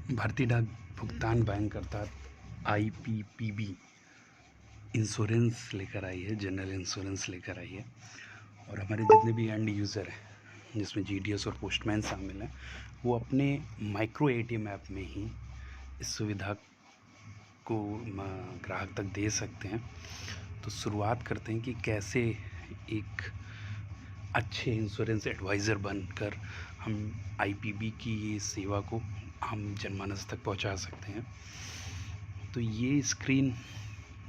भारतीय डाक भुगतान बैंक अर्थात आईपीपीबी इंश्योरेंस लेकर आई है, जनरल इंश्योरेंस लेकर आई है। और हमारे जितने भी एंड यूज़र हैं जिसमें जीडीएस और पोस्टमैन शामिल हैं, वो अपने माइक्रो एटीएम ऐप में ही इस सुविधा को ग्राहक तक दे सकते हैं। तो शुरुआत करते हैं कि कैसे एक अच्छे इंश्योरेंस एडवाइज़र बनकर हम आईपीबी की ये सेवा को हम जनमानस तक पहुंचा सकते हैं। तो ये स्क्रीन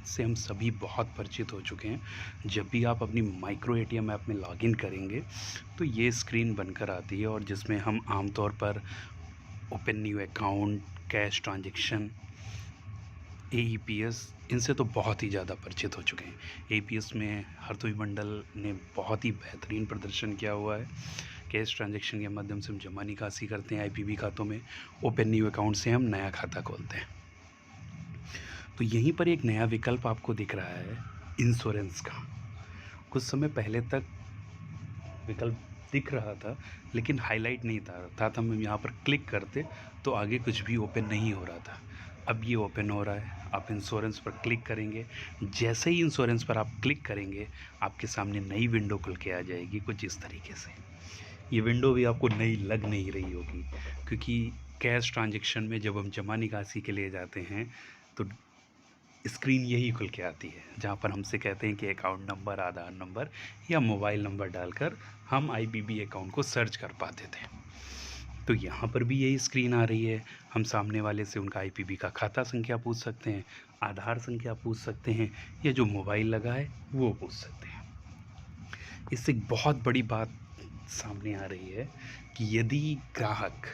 से हम सभी बहुत परिचित हो चुके हैं। जब भी आप अपनी माइक्रो एटीएम ऐप में लॉगिन करेंगे तो ये स्क्रीन बनकर आती है, और जिसमें हम आमतौर पर open new account, cash transaction, AEPS, इनसे तो बहुत ही ज़्यादा परिचित हो चुके हैं। एईपीएस में हरतोई मंडल ने बहुत ही बेहतरीन प्रदर्शन किया हुआ है। कैश ट्रांजैक्शन के माध्यम से हम जमा निकासी करते हैं आईपीबी खातों में। ओपन न्यू अकाउंट से हम नया खाता खोलते हैं। तो यहीं पर एक नया विकल्प आपको दिख रहा है इंश्योरेंस का। कुछ समय पहले तक विकल्प दिख रहा था लेकिन हाईलाइट नहीं था, अर्थात हम यहाँ पर क्लिक करते तो आगे कुछ भी ओपन नहीं हो रहा था। अब ये ओपन हो रहा है। आप इंश्योरेंस पर क्लिक करेंगे, जैसे ही इंश्योरेंस पर आप क्लिक करेंगे आपके सामने नई विंडो खुल के आ जाएगी कुछ इस तरीके से। ये विंडो भी आपको नई लग नहीं रही होगी, क्योंकि कैश ट्रांजैक्शन में जब हम जमा निकासी के लिए जाते हैं तो स्क्रीन यही खुल के आती है, जहाँ पर हमसे कहते हैं कि अकाउंट नंबर, आधार नंबर या मोबाइल नंबर डालकर हम आईपीबी अकाउंट को सर्च कर पाते थे। तो यहाँ पर भी यही स्क्रीन आ रही है। हम सामने वाले से उनका आईपीबी का खाता संख्या पूछ सकते हैं, आधार संख्या पूछ सकते हैं, या जो मोबाइल लगा है वो पूछ सकते हैं। इससे एक बहुत बड़ी बात सामने आ रही है कि यदि ग्राहक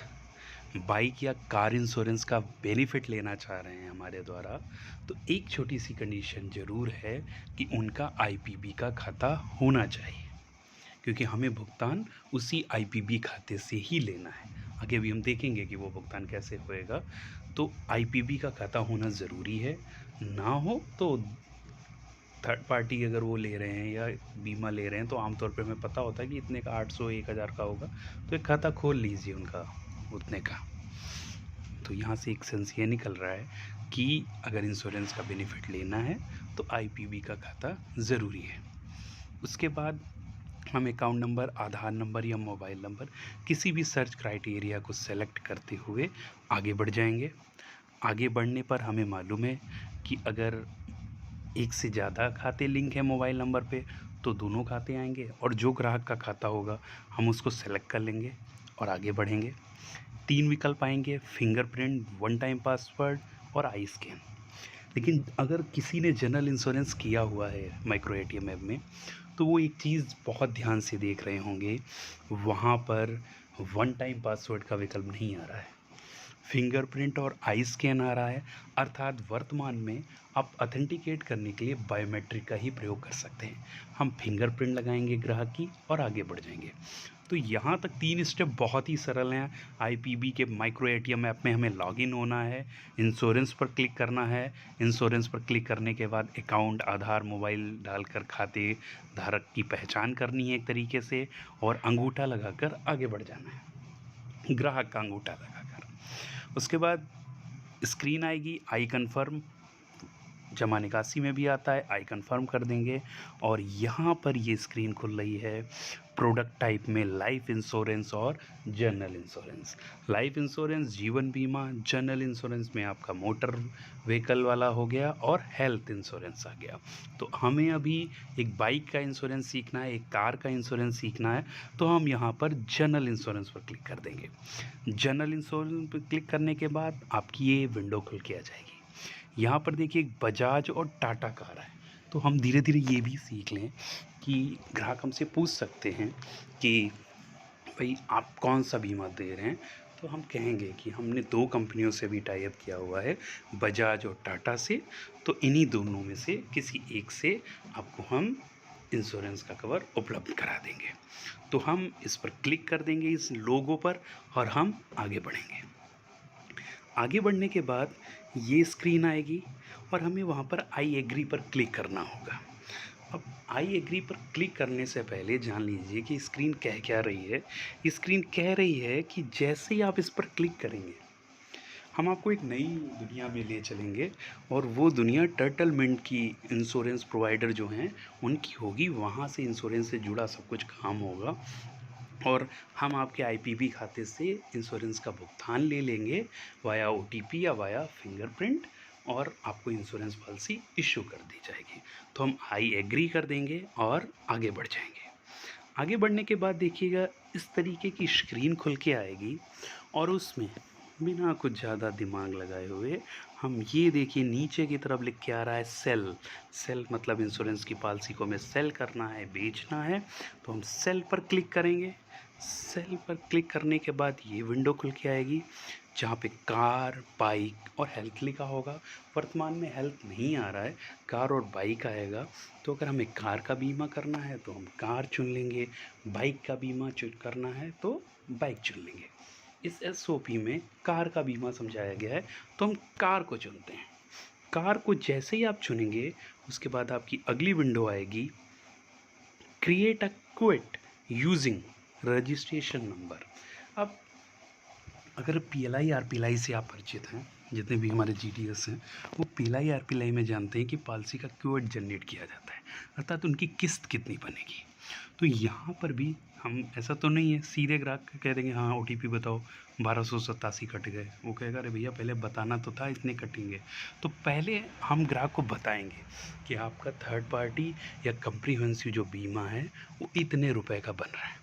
बाइक या कार इंश्योरेंस का बेनिफिट लेना चाह रहे हैं हमारे द्वारा, तो एक छोटी सी कंडीशन ज़रूर है कि उनका आईपीबी का खाता होना चाहिए, क्योंकि हमें भुगतान उसी आईपीबी खाते से ही लेना है। आगे भी हम देखेंगे कि वो भुगतान कैसे होएगा। तो आईपीबी का खाता होना ज़रूरी है। ना हो तो थर्ड पार्टी अगर वो ले रहे हैं या बीमा ले रहे हैं तो आमतौर पे हमें पता होता है कि इतने का 800 1000 का होगा, तो एक खाता खोल लीजिए उनका उतने का। तो यहाँ से एक सेंस ये निकल रहा है कि अगर इंश्योरेंस का बेनिफिट लेना है तो आईपीबी का खाता ज़रूरी है। उसके बाद हम अकाउंट नंबर, आधार नंबर या मोबाइल नंबर किसी भी सर्च क्राइटेरिया को सेलेक्ट करते हुए आगे बढ़ जाएंगे। आगे बढ़ने पर हमें मालूम है कि अगर एक से ज़्यादा खाते लिंक है मोबाइल नंबर पे तो दोनों खाते आएंगे, और जो ग्राहक का खाता होगा हम उसको सेलेक्ट कर लेंगे और आगे बढ़ेंगे। 3 विकल्प आएंगे: फिंगरप्रिंट, वन टाइम पासवर्ड और आई स्कैन। लेकिन अगर किसी ने जनरल इंश्योरेंस किया हुआ है माइक्रो एटीएम ऐप में, तो वो एक चीज़ बहुत ध्यान से देख रहे होंगे, वहाँ पर वन टाइम पासवर्ड का विकल्प नहीं आ रहा है, फिंगरप्रिंट और आई स्कैन आ रहा है। अर्थात वर्तमान में आप ऑथेंटिकेट करने के लिए बायोमेट्रिक का ही प्रयोग कर सकते हैं। हम फिंगरप्रिंट लगाएंगे ग्राहक की और आगे बढ़ जाएंगे। तो यहाँ तक 3 स्टेप बहुत ही सरल हैं। आईपीबी के माइक्रो एटीएम ऐप में हमें लॉगिन होना है, इंश्योरेंस पर क्लिक करना है, इंश्योरेंस पर क्लिक करने के बाद अकाउंट, आधार, मोबाइल डालकर खाते धारक की पहचान करनी है एक तरीके से, और अंगूठा लगाकर आगे बढ़ जाना है, ग्राहक का अंगूठा लगाकर। उसके बाद स्क्रीन आएगी, आई कन्फर्म, जमा निकासी में भी आता है, आई कन्फर्म कर देंगे। और यहाँ पर ये स्क्रीन खुल रही है प्रोडक्ट टाइप में लाइफ इंश्योरेंस और जनरल इंश्योरेंस। लाइफ इंश्योरेंस जीवन बीमा, जनरल इंश्योरेंस में आपका मोटर व्हीकल वाला हो गया, और हेल्थ इंश्योरेंस आ गया। तो हमें अभी एक बाइक का इंश्योरेंस सीखना है, एक कार का इंश्योरेंस सीखना है, तो हम यहाँ पर जनरल इंश्योरेंस पर क्लिक कर देंगे। जनरल इंश्योरेंस पर क्लिक करने के बाद आपकी ये विंडो खुल के आ जाएगी। यहाँ पर देखिए बजाज और टाटा कार है। तो हम धीरे धीरे ये भी सीख लें कि ग्राहक हमसे पूछ सकते हैं कि भाई आप कौन सा बीमा दे रहे हैं, तो हम कहेंगे कि हमने 2 कंपनियों से भी टाई अप किया हुआ है, बजाज और टाटा से। तो इन्हीं दोनों में से किसी एक से आपको हम इंश्योरेंस का कवर उपलब्ध करा देंगे। तो हम इस पर क्लिक कर देंगे, इस लोगो पर, और हम आगे बढ़ेंगे। आगे बढ़ने के बाद ये स्क्रीन आएगी और हमें वहाँ पर आई एग्री पर क्लिक करना होगा। अब आई एग्री पर क्लिक करने से पहले जान लीजिए कि स्क्रीन कह क्या रही है। स्क्रीन कह रही है कि जैसे ही आप इस पर क्लिक करेंगे हम आपको एक नई दुनिया में ले चलेंगे और वो दुनिया टर्टलमेंट की इंश्योरेंस प्रोवाइडर जो हैं उनकी होगी। वहाँ से इंश्योरेंस से जुड़ा सब कुछ काम होगा और हम आपके आईपीबी खाते से इंश्योरेंस का भुगतान ले लेंगे वाया ओटीपी या वाया फिंगरप्रिंट और आपको इंश्योरेंस पॉलिसी इशू कर दी जाएगी। तो हम आई एग्री कर देंगे और आगे बढ़ जाएंगे। आगे बढ़ने के बाद देखिएगा इस तरीके की स्क्रीन खुल के आएगी और उसमें बिना कुछ ज़्यादा दिमाग लगाए हुए हम ये देखिए नीचे की तरफ लिख के आ रहा है सेल। सेल मतलब इंश्योरेंस की पॉलिसी को हमें सेल करना है, बेचना है, तो हम सेल पर क्लिक करेंगे। सेल पर क्लिक करने के बाद ये विंडो खुल के आएगी जहाँ पे कार, बाइक और हेल्थ लिखा होगा। वर्तमान में हेल्थ नहीं आ रहा है, कार और बाइक आएगा। तो अगर हमें कार का बीमा करना है तो हम कार चुन लेंगे, बाइक का बीमा करना है तो बाइक चुन लेंगे। इस एसओपी में कार का बीमा समझाया गया है तो हम कार को चुनते हैं। कार को जैसे ही आप चुनेंगे उसके बाद आपकी अगली विंडो आएगी, create a quit using registration number. अब अगर पीएलआई आरपीएलआई से आप परिचित हैं, जितने भी हमारे जीटीएस हैं वो पीएलआई आरपीएलआई में जानते हैं कि पॉलिसी का क्विट जनरेट किया जाता है, अर्थात उनकी किस्त कितनी बनेगी। तो यहाँ पर भी हम ऐसा तो नहीं है सीधे ग्राहक को कह देंगे हाँ ओटीपी बताओ 1287 कट गए, वो कहेगा अरे भैया पहले बताना तो था इतने कटेंगे। तो पहले हम ग्राहक को बताएंगे कि आपका थर्ड पार्टी या कम्प्रीहेंसिव जो बीमा है वो इतने रुपए का बन रहा है।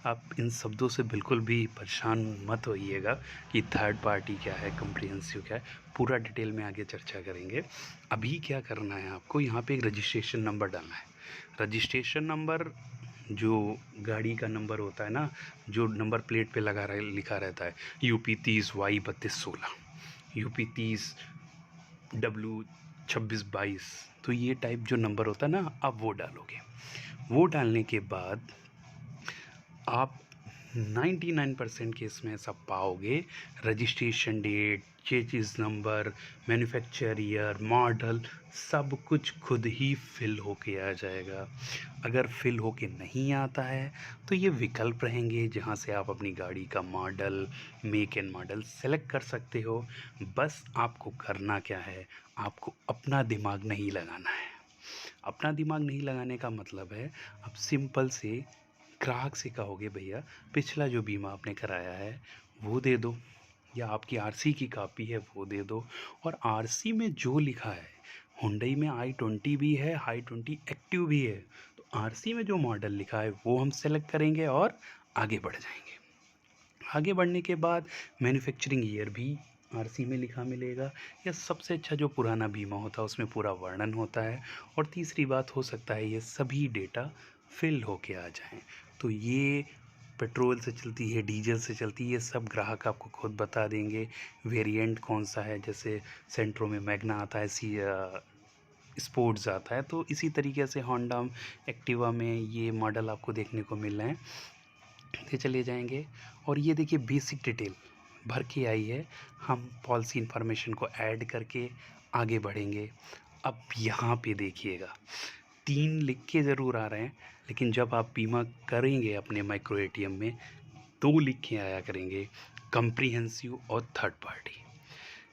आप इन शब्दों से बिल्कुल भी परेशान मत होइएगा कि थर्ड पार्टी क्या है, कम्प्रीहेंसिव क्या है, पूरा डिटेल में आगे चर्चा करेंगे। अभी क्या करना है आपको, यहाँ पे एक रजिस्ट्रेशन नंबर डालना है। रजिस्ट्रेशन नंबर जो गाड़ी का नंबर होता है ना, जो नंबर प्लेट पे लिखा रहता है UP30Y3216, UP30W2622, तो ये टाइप जो नंबर होता है ना, आप वो डालोगे। वो डालने के बाद आप 99% केस में ऐसा पाओगे registration date, chassis number, manufacture year, model, सब कुछ खुद ही फिल होके आ जाएगा। अगर फिल होके नहीं आता है तो ये विकल्प रहेंगे जहाँ से आप अपनी गाड़ी का model, make and model select कर सकते हो। बस आपको करना क्या है, आपको अपना दिमाग नहीं लगाना है। अपना दिमाग नहीं लगाने का मतलब है आप सिंपल से ग्राहक से कहोगे भैया पिछला जो बीमा आपने कराया है वो दे दो, या आपकी आरसी की कॉपी है वो दे दो। और आरसी में जो लिखा है, हुंडई में i20 भी है, i20 एक्टिव भी है, तो आरसी में जो मॉडल लिखा है वो हम सेलेक्ट करेंगे और आगे बढ़ जाएंगे। आगे बढ़ने के बाद मैन्युफैक्चरिंग ईयर भी आरसी में लिखा मिलेगा, या सबसे अच्छा जो पुराना बीमा होता है उसमें पूरा वर्णन होता है। और तीसरी बात हो सकता है ये सभी डेटा फिल होके आ जाएं। तो ये पेट्रोल से चलती है, डीजल से चलती है, ये सब ग्राहक आपको खुद बता देंगे। वेरिएंट कौन सा है, जैसे सेंट्रो में मैग्ना आता है, स्पोर्ट्स आता है, तो इसी तरीके से होंडा एक्टिवा में ये मॉडल आपको देखने को मिल रहे हैं। ये चले जाएंगे और ये देखिए बेसिक डिटेल भर के आई है। हम पॉलिसी इन्फॉर्मेशन को ऐड करके आगे बढ़ेंगे। अब यहाँ पे देखिएगा 3 लिख के ज़रूर आ रहे हैं, लेकिन जब आप बीमा करेंगे अपने माइक्रो एटीएम में 2 लिख के आया करेंगे, कम्प्रीहेंसिव और थर्ड पार्टी।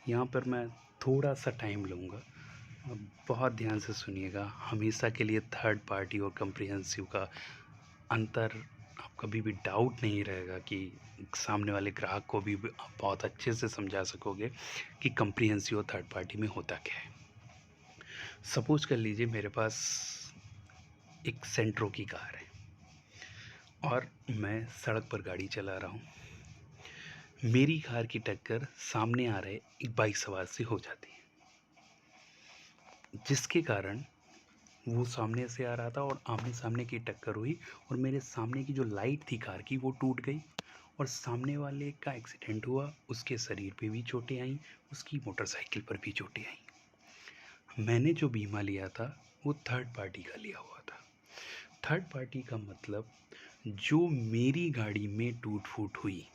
यहाँ पर मैं थोड़ा सा टाइम लूँगा, अब बहुत ध्यान से सुनिएगा। हमेशा के लिए थर्ड पार्टी और कम्प्रीहेंसिव का अंतर आप कभी भी डाउट नहीं रहेगा कि सामने वाले ग्राहक को भी आप बहुत अच्छे से समझा सकोगे कि कम्प्रीहेंसिव और थर्ड पार्टी में होता क्या है। सपोज कर लीजिए मेरे पास एक सेंट्रो की कार है और मैं सड़क पर गाड़ी चला रहा हूँ। मेरी कार की टक्कर सामने आ रहे एक बाइक सवार से हो जाती है, जिसके कारण वो सामने से आ रहा था और आमने सामने की टक्कर हुई और मेरे सामने की जो लाइट थी कार की वो टूट गई और सामने वाले का एक्सीडेंट हुआ। उसके शरीर पे भी चोटें आईं, उसकी मोटरसाइकिल पर भी चोटें आईं। मैंने जो बीमा लिया था वो थर्ड पार्टी का लिया हुआ था। थर्ड पार्टी का मतलब जो मेरी गाड़ी में टूट फूट हुई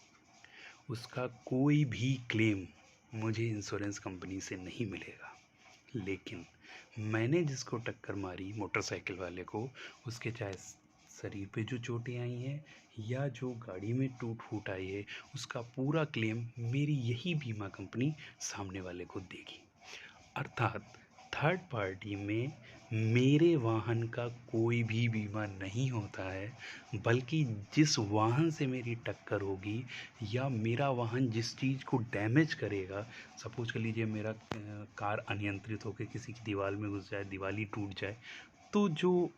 उसका कोई भी क्लेम मुझे इंश्योरेंस कंपनी से नहीं मिलेगा, लेकिन मैंने जिसको टक्कर मारी मोटरसाइकिल वाले को, उसके चाहे शरीर पे जो चोटें आई हैं या जो गाड़ी में टूट फूट आई है, उसका पूरा क्लेम मेरी यही बीमा कंपनी सामने वाले को देगी। अर्थात थर्ड पार्टी में मेरे वाहन का कोई भी बीमा नहीं होता है, बल्कि जिस वाहन से मेरी टक्कर होगी या मेरा वाहन जिस चीज़ को डैमेज करेगा, सपोज कर लीजिए मेरा कार अनियंत्रित होकर किसी की दीवार में घुस जाए, दीवार ही टूट जाए, तो जो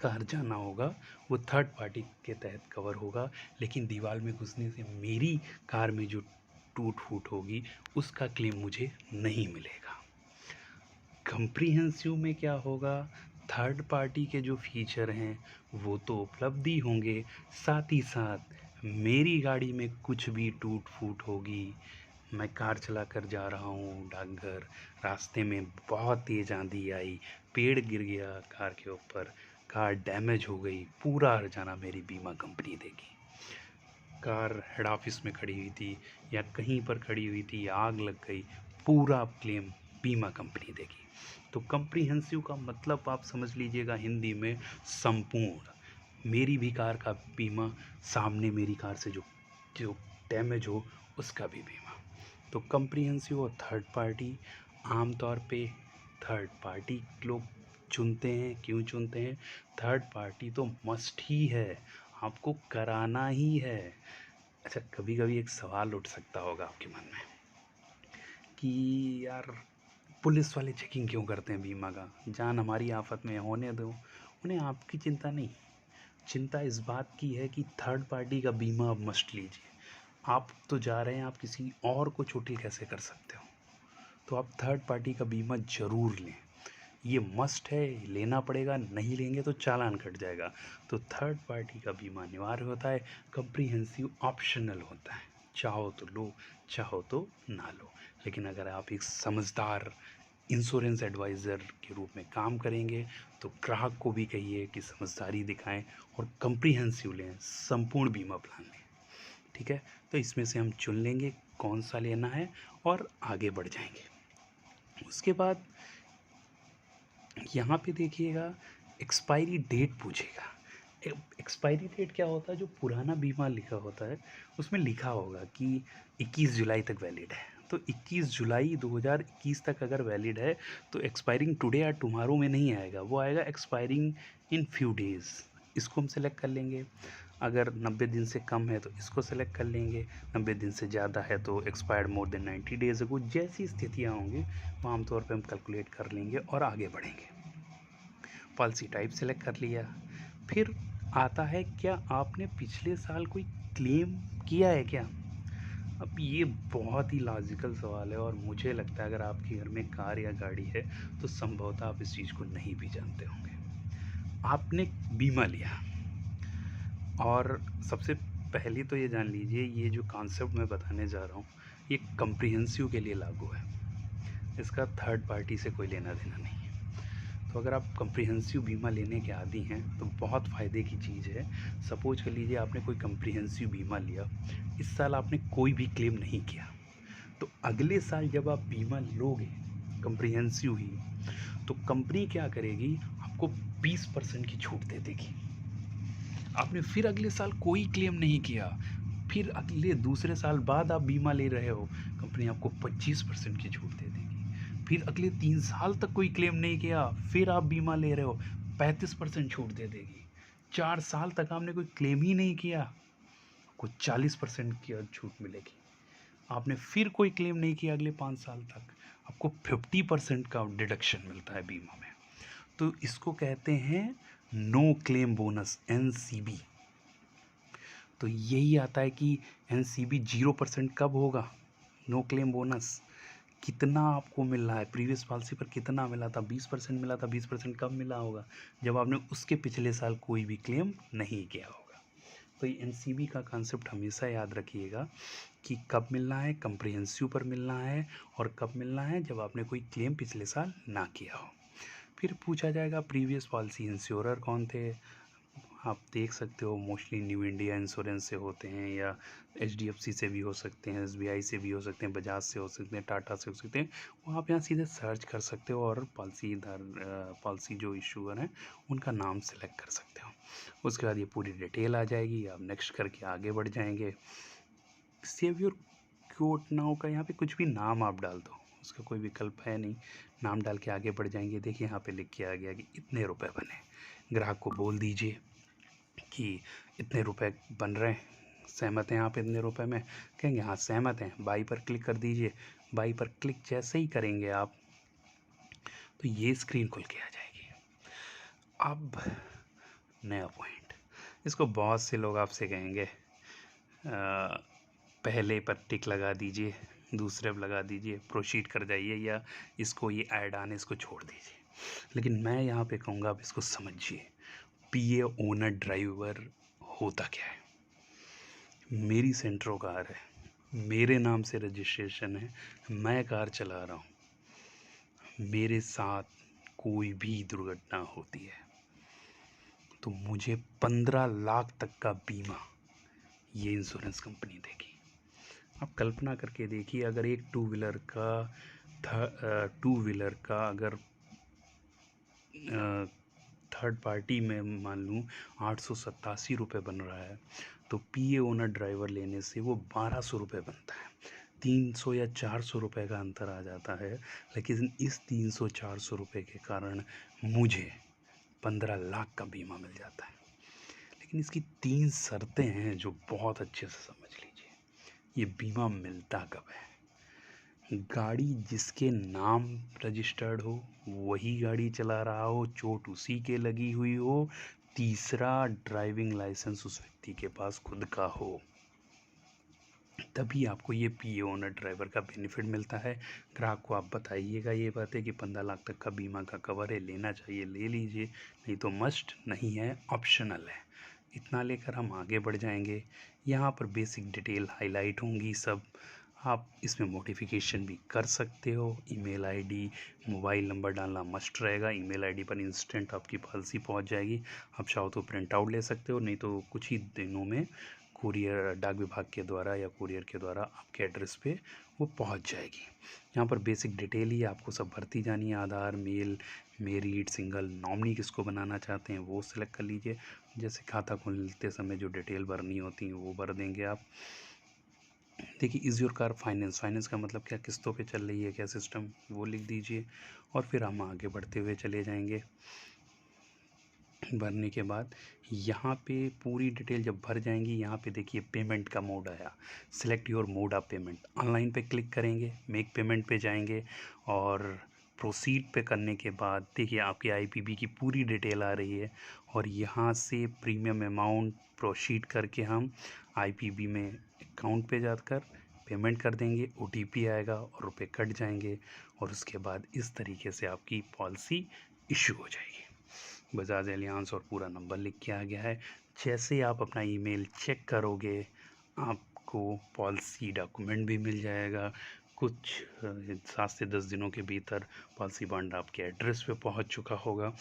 कार जाना होगा वो थर्ड पार्टी के तहत कवर होगा। लेकिन दीवार में घुसने से मेरी कार में जो टूट फूट होगी उसका क्लेम मुझे नहीं मिलेगा। कम्प्रीहेंसिव में क्या होगा, थर्ड पार्टी के जो फीचर हैं वो तो उपलब्ध ही होंगे, साथ ही साथ मेरी गाड़ी में कुछ भी टूट फूट होगी, मैं कार चला कर जा रहा हूँ डाकघर, रास्ते में बहुत तेज़ आंधी आई, पेड़ गिर गया कार के ऊपर, कार डैमेज हो गई, पूरा हर्जाना मेरी बीमा कंपनी देगी। कार हेड ऑफिस में खड़ी हुई थी या कहीं पर खड़ी हुई थी, आग लग गई, पूरा क्लेम बीमा कंपनी देगी। तो कम्प्रीहेंसिव का मतलब आप समझ लीजिएगा हिंदी में संपूर्ण। मेरी भी कार का बीमा, सामने मेरी कार से जो जो डैमेज हो उसका भी बीमा। तो कम्प्रीहेंसिव और थर्ड पार्टी, आमतौर पे थर्ड पार्टी लोग चुनते हैं। क्यों चुनते हैं? थर्ड पार्टी तो मस्ट ही है, आपको कराना ही है। अच्छा, कभी कभी एक सवाल उठ सकता होगा आपके मन में कि यार पुलिस वाले चेकिंग क्यों करते हैं बीमा का, जान हमारी आफत में होने दो, उन्हें आपकी चिंता नहीं। चिंता इस बात की है कि थर्ड पार्टी का बीमा आप मस्ट लीजिए। आप तो जा रहे हैं, आप किसी और को चोटिल कैसे कर सकते हो, तो आप थर्ड पार्टी का बीमा ज़रूर लें। ये मस्ट है, लेना पड़ेगा, नहीं लेंगे तो चालान कट जाएगा। तो थर्ड पार्टी का बीमा अनिवार्य होता है, कम्प्रीहेंसिव ऑप्शनल होता है, चाहो तो लो, चाहो तो ना लो। लेकिन अगर आप एक समझदार इंश्योरेंस एडवाइज़र के रूप में काम करेंगे तो ग्राहक को भी कहिए कि समझदारी दिखाएं और कम्प्रीहेंसिव लें, संपूर्ण बीमा प्लान लें। ठीक है, तो इसमें से हम चुन लेंगे कौन सा लेना है और आगे बढ़ जाएंगे। उसके बाद यहाँ पे देखिएगा, एक्सपायरी डेट पूछेगा। एक्सपायरी डेट क्या होता है, जो पुराना बीमा लिखा होता है उसमें लिखा होगा कि 21 जुलाई तक वैलिड है। तो 21 जुलाई 2021 तक अगर वैलिड है तो एक्सपायरिंग टुडे या टुमारो में नहीं आएगा, वो आएगा एक्सपायरिंग इन फ्यू डेज़। इसको हम सेलेक्ट कर लेंगे। अगर 90 दिन से कम है तो इसको सेलेक्ट कर लेंगे, 90 दिन से ज़्यादा है तो एक्सपायर्ड मोर देन 90 डेज़ अगो। जैसी स्थितियाँ होंगी वो आमतौर पर हम कैलकुलेट कर लेंगे और आगे बढ़ेंगे। पॉलिसी टाइप सेलेक्ट कर लिया। फिर आता है, क्या आपने पिछले साल कोई क्लेम किया है क्या? अब ये बहुत ही लॉजिकल सवाल है और मुझे लगता है अगर आपके घर में कार या गाड़ी है तो संभवतः आप इस चीज़ को नहीं भी जानते होंगे। आपने बीमा लिया और सबसे पहले तो ये जान लीजिए, ये जो कॉन्सेप्ट मैं बताने जा रहा हूँ ये कम्प्रीहेंसिव के लिए लागू है, इसका थर्ड पार्टी से कोई लेना देना नहीं है। तो अगर आप कम्प्रीहेंसिव बीमा लेने के आदी हैं तो बहुत फ़ायदे की चीज़ है। सपोज कर लीजिए आपने कोई कम्प्रीहेंसिव बीमा लिया, इस साल आपने कोई भी क्लेम नहीं किया, तो अगले साल जब आप बीमा लोगे कम्प्रीहेंसिव ही, तो कंपनी क्या करेगी, आपको 20% की छूट दे देगी। आपने फिर अगले साल कोई क्लेम नहीं किया, फिर अगले दूसरे साल बाद आप बीमा ले रहे हो, कंपनी आपको 25% की छूट दे देगी। फिर अगले 3 साल तक कोई क्लेम नहीं किया, फिर आप बीमा ले रहे हो, 35% छूट दे देगी। 4 साल तक आपने कोई क्लेम ही नहीं किया, आपको 40% की छूट मिलेगी। आपने फिर कोई क्लेम नहीं किया अगले 5 साल तक, आपको 50% का डिडक्शन मिलता है बीमा में। तो इसको कहते हैं नो क्लेम बोनस, एनसीबी। तो यही आता है कि एनसीबी 0% कब होगा, नो क्लेम बोनस। कितना आपको मिल रहा है, प्रीवियस पॉलिसी पर कितना मिला था, 20% मिला था, 20% कब मिला होगा, जब आपने उसके पिछले साल कोई भी क्लेम नहीं किया होगा। तो ये एनसीबी का कॉन्सेप्ट हमेशा याद रखिएगा कि कब मिलना है, कम्प्रीहेंसिव पर मिलना है, और कब मिलना है, जब आपने कोई क्लेम पिछले साल ना किया हो। फिर पूछा जाएगा प्रीवियस पॉलिसी इंश्योरर कौन थे, आप देख सकते हो मोस्टली न्यू इंडिया इंश्योरेंस से होते हैं, या एचडीएफसी से भी हो सकते हैं, एसबीआई से भी हो सकते हैं, बजाज से हो सकते हैं, टाटा से हो सकते हैं। वो आप यहाँ सीधे सर्च कर सकते हो और पॉलिसी जो इशूअर हैं उनका नाम सेलेक्ट कर सकते हो। उसके बाद ये पूरी डिटेल आ जाएगी, आप नेक्स्ट करके आगे बढ़ जाएंगे। सेव योर क्योट नाउ का यहाँ पे कुछ भी नाम आप डाल दो, उसका कोई विकल्प है नहीं, नाम डाल के आगे बढ़ जाएंगे। देखिए यहाँ पे लिख के आ गया कि इतने रुपए बने, ग्राहक को बोल दीजिए कि इतने रुपए बन रहे हैं, सहमत हैं आप इतने रुपए में? कहेंगे हाँ सहमत हैं, बाई पर क्लिक कर दीजिए। बाई पर क्लिक जैसे ही करेंगे आप तो ये स्क्रीन खुल के आ जाएगी। अब नया पॉइंट, इसको बहुत से लोग आपसे कहेंगे पहले पर टिक लगा दीजिए, दूसरे पर लगा दीजिए, प्रोसीड कर जाइए, या इसको ये ऐड आने इसको छोड़ दीजिए। लेकिन मैं यहाँ पे कहूँगा आप इसको समझिए। पीए ओनर ड्राइवर होता क्या है? मेरी सेंट्रो कार है, मेरे नाम से रजिस्ट्रेशन है, मैं कार चला रहा हूँ, मेरे साथ कोई भी दुर्घटना होती है तो मुझे 15 लाख तक का बीमा ये इंश्योरेंस कंपनी देगी। आप कल्पना करके देखिए, अगर एक टू व्हीलर का अगर थर्ड पार्टी में मान लूँ 887 रुपये बन रहा है, तो पीए ओनर ड्राइवर लेने से वो 1200 रुपये बनता है। 300 या 400 रुपये का अंतर आ जाता है, लेकिन इस 300-400 रुपये के कारण मुझे 15 लाख का बीमा मिल जाता है। लेकिन इसकी 3 शर्तें हैं जो बहुत अच्छे से समझ लीजिए। ये बीमा मिलता कब है? गाड़ी जिसके नाम रजिस्टर्ड हो, वही गाड़ी चला रहा हो, चोट उसी के लगी हुई हो, तीसरा ड्राइविंग लाइसेंस उस व्यक्ति के पास खुद का हो, तभी आपको ये पीए ओनर ड्राइवर का बेनिफिट मिलता है। ग्राहक को आप बताइएगा ये बात है कि 15 लाख तक का बीमा का कवर है, लेना चाहिए ले लीजिए, नहीं तो मस्ट नहीं है, ऑप्शनल है। इतना लेकर हम आगे बढ़ जाएंगे। यहाँ पर बेसिक डिटेल हाईलाइट होंगी सब, आप इसमें मॉडिफिकेशन भी कर सकते हो। ईमेल आईडी, मोबाइल नंबर डालना मस्ट रहेगा। ईमेल आईडी पर इंस्टेंट आपकी पॉलिसी पहुंच जाएगी। आप चाहो तो प्रिंट आउट ले सकते हो, नहीं तो कुछ ही दिनों में कुरियर, डाक विभाग के द्वारा या कुरियर के द्वारा आपके एड्रेस पे वो पहुंच जाएगी। यहाँ पर बेसिक डिटेल ही आपको सब भरती जानी है। आधार, मेल, मेरिट, सिंगल, नॉमिनी किसको बनाना चाहते हैं वो सिलेक्ट कर लीजिए। जैसे खाता खोलते समय जो डिटेल भरनी होती है वो भर देंगे आप। देखिए, is your car finance, finance का मतलब क्या, किस्तों पे चल रही है क्या सिस्टम, वो लिख दीजिए। और फिर हम आगे बढ़ते हुए चले जाएंगे। भरने के बाद यहाँ पे पूरी डिटेल जब भर जाएंगी, यहाँ पे देखिए पेमेंट का मोड आया, select your mode of payment. Online पे क्लिक करेंगे, मेक पेमेंट पे जाएंगे और प्रोसीड पे करने के बाद देखिए आपकी आईपीबी की पूरी डिटेल आ रही है। और यहाँ से प्रीमियम अमाउंट प्रोसीड करके हम आईपीबी में अकाउंट पे जाकर पेमेंट कर देंगे, ओटीपी आएगा और रुपए कट जाएंगे। और उसके बाद इस तरीके से आपकी पॉलिसी इशू हो जाएगी। बजाज एलियांस और पूरा नंबर लिख के आ गया है। जैसे आप अपना ईमेल चेक करोगे, आपको पॉलिसी डॉक्यूमेंट भी मिल जाएगा। कुछ 7 से 10 दिनों के भीतर पॉलिसी बॉन्ड आपके एड्रेस पे पहुंच चुका होगा।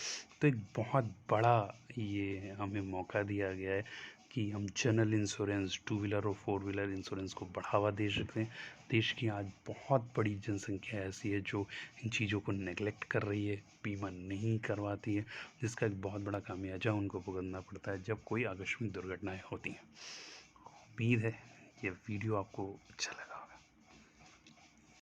तो एक बहुत बड़ा ये हमें मौका दिया गया है कि हम जनरल इंश्योरेंस, टू व्हीलर और फोर व्हीलर इंश्योरेंस को बढ़ावा दे सकते हैं। देश की आज बहुत बड़ी जनसंख्या ऐसी है जो इन चीज़ों को नेगलेक्ट कर रही है, बीमा नहीं करवाती है, जिसका एक बहुत बड़ा खामियाजा उनको भुगतना पड़ता है जब कोई आकस्मिक दुर्घटनाएं होती हैं। उम्मीद है ये वीडियो आपको अच्छा लगा।